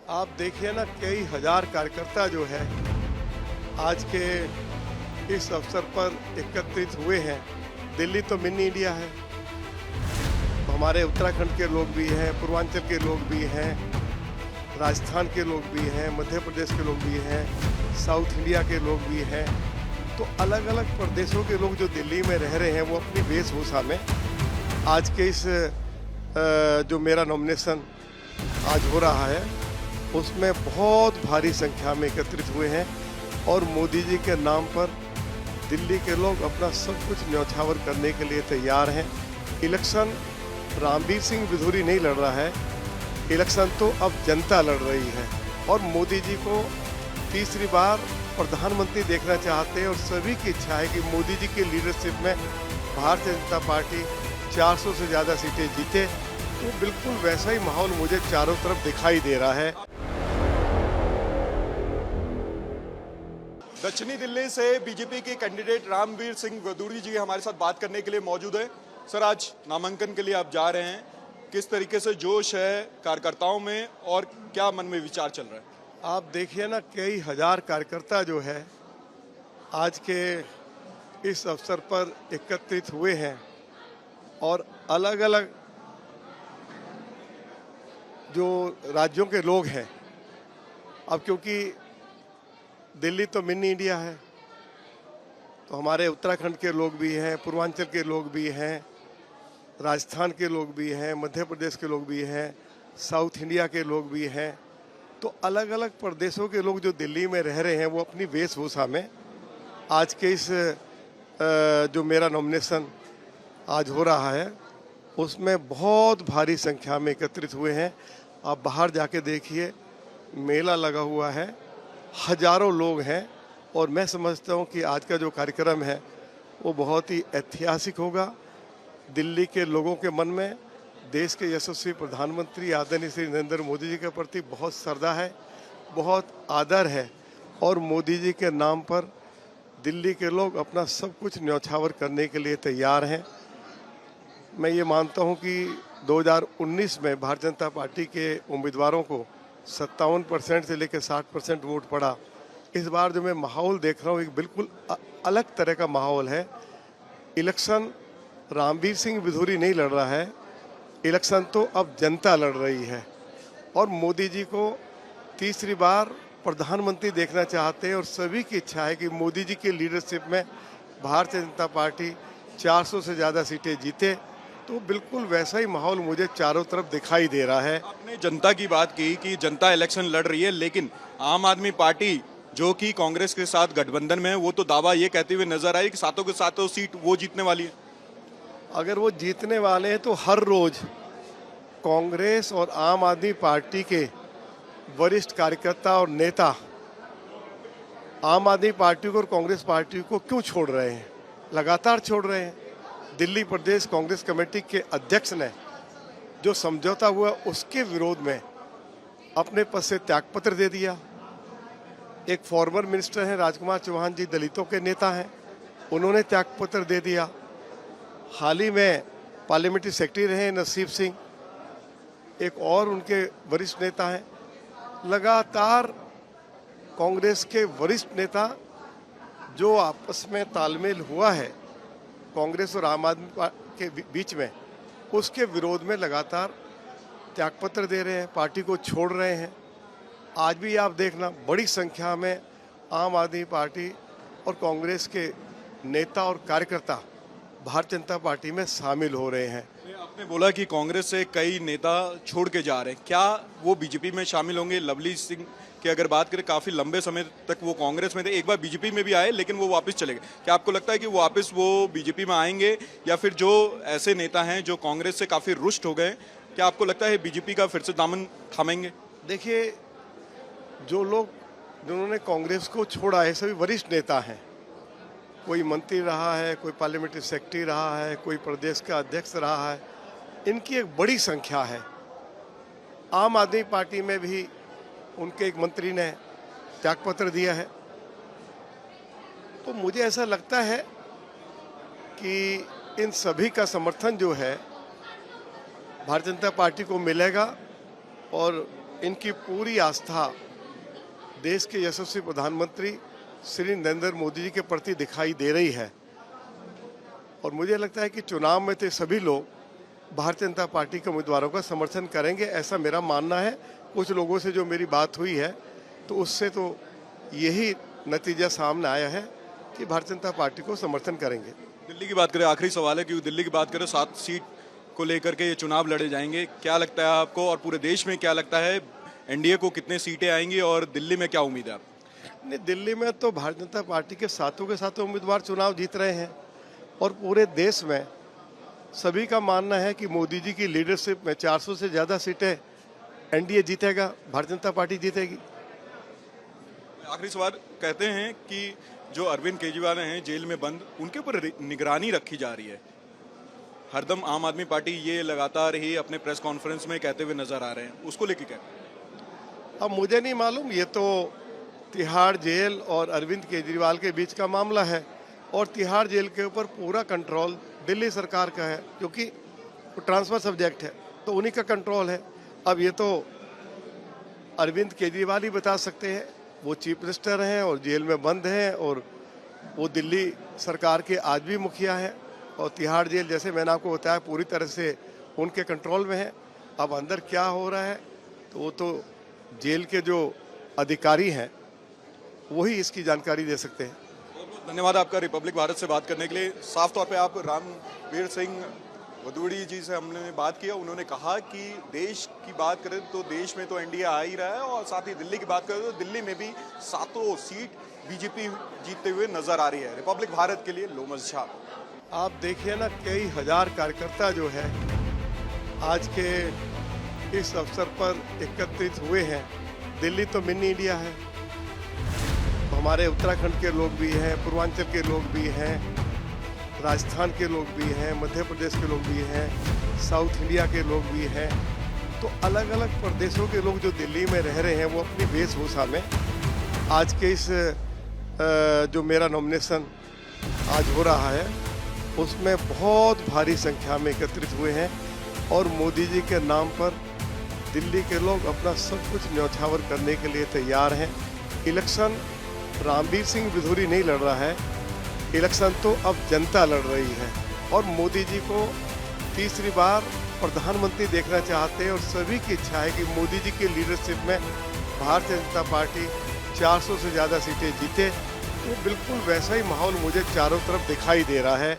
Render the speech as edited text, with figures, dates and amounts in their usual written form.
आप देखिए ना, कई हजार कार्यकर्ता जो है आज के इस अवसर पर एकत्रित हुए हैं। दिल्ली तो मिनी इंडिया है, हमारे उत्तराखंड के लोग भी हैं, पूर्वांचल के लोग भी हैं, राजस्थान के लोग भी हैं, मध्य प्रदेश के लोग भी हैं, साउथ इंडिया के लोग भी हैं। तो अलग अलग प्रदेशों के लोग जो दिल्ली में रह रहे हैं वो अपनी वेशभूषा में आज के इस जो मेरा नॉमिनेशन आज हो रहा है उसमें बहुत भारी संख्या में एकत्रित हुए हैं और मोदी जी के नाम पर दिल्ली के लोग अपना सब कुछ न्यौछावर करने के लिए तैयार हैं। इलेक्शन रामवीर सिंह विधूरी नहीं लड़ रहा है, इलेक्शन तो अब जनता लड़ रही है और मोदी जी को तीसरी बार प्रधानमंत्री देखना चाहते हैं और सभी की इच्छा है कि मोदी जी की लीडरशिप में भारतीय जनता पार्टी 400 से ज़्यादा सीटें जीते। तो बिल्कुल वैसा ही माहौल मुझे चारों तरफ दिखाई दे रहा है। दक्षिणी दिल्ली से बीजेपी के कैंडिडेट रामवीर सिंह विधूरी जी हमारे साथ बात करने के लिए मौजूद है। सर, आज नामांकन के लिए आप जा रहे हैं, किस तरीके से जोश है कार्यकर्ताओं में और क्या मन में विचार चल रहा है? आप देखिए ना, कई हजार कार्यकर्ता जो है आज के इस अवसर पर एकत्रित हुए हैं और अलग अलग जो राज्यों के लोग हैं। अब क्योंकि दिल्ली तो मिनी इंडिया है, तो हमारे उत्तराखंड के लोग भी हैं, पूर्वांचल के लोग भी हैं, राजस्थान के लोग भी हैं, मध्य प्रदेश के लोग भी हैं, साउथ इंडिया के लोग भी हैं। तो अलग अलग प्रदेशों के लोग जो दिल्ली में रह रहे हैं वो अपनी वेशभूषा में आज के इस जो मेरा नॉमिनेशन आज हो रहा है उसमें बहुत भारी संख्या में एकत्रित हुए हैं। आप बाहर जाके देखिए, मेला लगा हुआ है, हजारों लोग हैं और मैं समझता हूं कि आज का जो कार्यक्रम है वो बहुत ही ऐतिहासिक होगा। दिल्ली के लोगों के मन में देश के यशस्वी प्रधानमंत्री आदरणीय श्री नरेंद्र मोदी जी के प्रति बहुत श्रद्धा है, बहुत आदर है और मोदी जी के नाम पर दिल्ली के लोग अपना सब कुछ न्यौछावर करने के लिए तैयार हैं। मैं ये मानता हूं कि 2019 में भारतीय जनता पार्टी के उम्मीदवारों को 57% से लेकर 60% वोट पड़ा। इस बार जो मैं माहौल देख रहा हूँ एक बिल्कुल अलग तरह का माहौल है। इलेक्शन रामवीर सिंह विधूरी नहीं लड़ रहा है, इलेक्शन तो अब जनता लड़ रही है और मोदी जी को तीसरी बार प्रधानमंत्री देखना चाहते हैं और सभी की इच्छा है कि मोदी जी की लीडरशिप में भारतीय जनता पार्टी 400 से ज़्यादा सीटें जीते। तो बिल्कुल वैसा ही माहौल मुझे चारों तरफ दिखाई दे रहा है। आपने जनता की बात की कि जनता इलेक्शन लड़ रही है, लेकिन आम आदमी पार्टी जो कि कांग्रेस के साथ गठबंधन में है वो तो दावा ये कहते हुए नजर आई कि सातों के सातों सीट वो जीतने वाली है। अगर वो जीतने वाले हैं तो हर रोज कांग्रेस और आम आदमी पार्टी के वरिष्ठ कार्यकर्ता और नेता आम आदमी पार्टी को और कांग्रेस पार्टी को क्यों छोड़ रहे हैं? लगातार छोड़ रहे हैं। दिल्ली प्रदेश कांग्रेस कमेटी के अध्यक्ष ने जो समझौता हुआ उसके विरोध में अपने पद से त्यागपत्र दे दिया। एक फॉर्मर मिनिस्टर हैं राजकुमार चौहान जी, दलितों के नेता हैं, उन्होंने त्यागपत्र दे दिया। हाल ही में पार्लियामेंट्री सेक्रेटरी रहे नसीब सिंह, एक और उनके वरिष्ठ नेता हैं। लगातार कांग्रेस के वरिष्ठ नेता जो आपस में तालमेल हुआ है कांग्रेस और आम आदमी के बीच में, उसके विरोध में लगातार त्यागपत्र दे रहे हैं, पार्टी को छोड़ रहे हैं। आज भी आप देखना, बड़ी संख्या में आम आदमी पार्टी और कांग्रेस के नेता और कार्यकर्ता भारतीय जनता पार्टी में शामिल हो रहे हैं। आपने बोला कि कांग्रेस से कई नेता छोड़ के जा रहे हैं, क्या वो बीजेपी में शामिल होंगे? लवली सिंह की अगर बात करें, काफी लंबे समय तक वो कांग्रेस में थे, एक बार बीजेपी में भी आए लेकिन वो वापस चले गए। क्या आपको लगता है कि वो वापस वो बीजेपी में आएंगे, या फिर जो ऐसे नेता हैं जो कांग्रेस से काफी रुष्ट हो गए, क्या आपको लगता है बीजेपी का फिर से दामन थामेंगे? देखिए, जो लोग जिन्होंने कांग्रेस को छोड़ा है सभी वरिष्ठ नेता हैं। कोई मंत्री रहा है, कोई पार्लियामेंट्री सेक्रेटरी रहा है, कोई प्रदेश का अध्यक्ष रहा है। इनकी एक बड़ी संख्या है। आम आदमी पार्टी में भी उनके एक मंत्री ने त्यागपत्र दिया है। तो मुझे ऐसा लगता है कि इन सभी का समर्थन जो है भारतीय जनता पार्टी को मिलेगा और इनकी पूरी आस्था देश के यशस्वी प्रधानमंत्री श्री नरेंद्र मोदी जी के प्रति दिखाई दे रही है। और मुझे लगता है कि चुनाव में तो सभी लोग भारतीय जनता पार्टी के उम्मीदवारों का समर्थन करेंगे, ऐसा मेरा मानना है। कुछ लोगों से जो मेरी बात हुई है तो उससे तो यही नतीजा सामने आया है कि भारतीय जनता पार्टी को समर्थन करेंगे। दिल्ली की बात करें, आखिरी सवाल है कि दिल्ली की बात करें, 7 सीट को लेकर के ये चुनाव लड़े जाएंगे। क्या लगता है आपको और पूरे देश में क्या लगता है, एनडीए को कितने सीटें आएंगी और दिल्ली में क्या उम्मीद है आप? नहीं, दिल्ली में तो भारतीय जनता पार्टी के सातों के सातों उम्मीदवार चुनाव जीत रहे हैं और पूरे देश में सभी का मानना है कि मोदी जी की लीडरशिप में 400 से ज़्यादा सीटें एनडीए जीतेगा, भारतीय जनता पार्टी जीतेगी। आखिरी सवाल, कहते हैं कि जो अरविंद केजरीवाल हैं जेल में बंद, उनके ऊपर निगरानी रखी जा रही है। हरदम आम आदमी पार्टी ये लगातार ही अपने प्रेस कॉन्फ्रेंस में कहते हुए नजर आ रहे हैं, उसको लेके क्या? अब मुझे नहीं मालूम, ये तो तिहाड़ जेल और अरविंद केजरीवाल के बीच का मामला है और तिहाड़ जेल के ऊपर पूरा कंट्रोल दिल्ली सरकार का है, क्योंकि वो ट्रांसफर सब्जेक्ट है तो उन्हीं का कंट्रोल है। अब ये तो अरविंद केजरीवाल ही बता सकते हैं, वो चीफ मिनिस्टर हैं और जेल में बंद हैं और वो दिल्ली सरकार के आज भी मुखिया हैं और तिहाड़ जेल, जैसे मैंने आपको बताया, पूरी तरह से उनके कंट्रोल में है। अब अंदर क्या हो रहा है तो वो तो जेल के जो अधिकारी हैं वही इसकी जानकारी दे सकते हैं। बहुत बहुत धन्यवाद आपका रिपब्लिक भारत से बात करने के लिए। साफ तौर पे आप रामवीर सिंह वधूड़ी जी से हमने बात किया, उन्होंने कहा कि देश की बात करें तो देश में तो एनडीए आ ही रहा है और साथ ही दिल्ली की बात करें तो दिल्ली में भी 7 सीट बीजेपी जीतते हुए नजर आ रही है। रिपब्लिक भारत के लिए लोमस झा। आप देखिए ना, कई हजार कार्यकर्ता जो है आज के इस अवसर पर एकत्रित हुए हैं। दिल्ली तो मिनी इंडिया है, तो हमारे उत्तराखंड के लोग भी हैं, पूर्वांचल के लोग भी हैं, राजस्थान के लोग भी हैं, मध्य प्रदेश के लोग भी हैं, साउथ इंडिया के लोग भी हैं। तो अलग अलग प्रदेशों के लोग जो दिल्ली में रह रहे हैं वो अपनी वेशभूषा में आज के इस जो मेरा नॉमिनेशन आज हो रहा है उसमें बहुत भारी संख्या में एकत्रित हुए हैं और मोदी जी के नाम पर दिल्ली के लोग अपना सब कुछ न्यौछावर करने के लिए तैयार हैं। इलेक्शन रामवीर सिंह विधूरी नहीं लड़ रहा है, इलेक्शन तो अब जनता लड़ रही है और मोदी जी को तीसरी बार प्रधानमंत्री देखना चाहते हैं और सभी की इच्छा है कि मोदी जी की लीडरशिप में भारतीय जनता पार्टी 400 से ज़्यादा सीटें जीते। तो बिल्कुल वैसा ही माहौल मुझे चारों तरफ दिखाई दे रहा है।